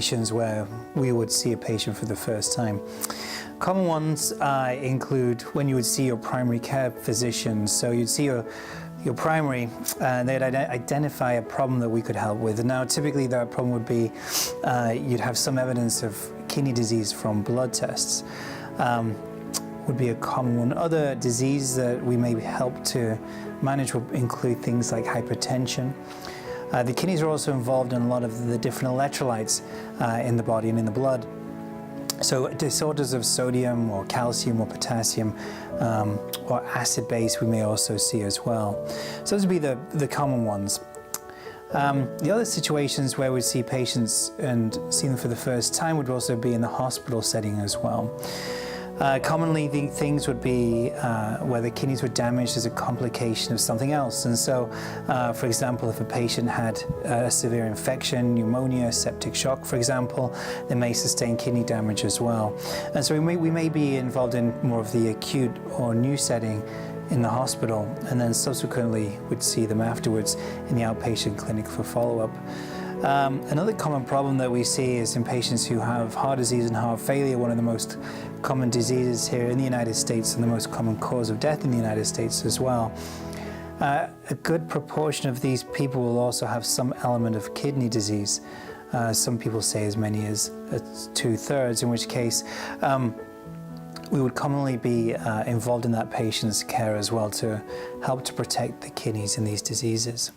situations where we would see a patient for the first time. Common ones include when you would see your primary care physician. So you'd see your primary, and they'd identify a problem that we could help with. And now typically that problem would be you'd have some evidence of kidney disease from blood tests. Would be a common one. Other diseases that we may help to manage will include things like hypertension. The kidneys are also involved in a lot of the different electrolytes in the body and in the blood. So disorders of sodium or calcium or potassium or acid base we may also see as well. So those would be the common ones. The other situations where we see patients and see them for the first time would also be in the hospital setting as well. Commonly, the things would be where the kidneys were damaged as a complication of something else. And so, for example, if a patient had a severe infection, pneumonia, septic shock, for example, they may sustain kidney damage as well. And so we may be involved in more of the acute or new setting in the hospital, and then subsequently would see them afterwards in the outpatient clinic for follow-up. Another common problem that we see is in patients who have heart disease and heart failure, one of the most common diseases here in the United States and the most common cause of death in the United States as well. A good proportion of these people will also have some element of kidney disease. Some people say as many as 2/3, in which case we would commonly be involved in that patient's care as well to help to protect the kidneys in these diseases.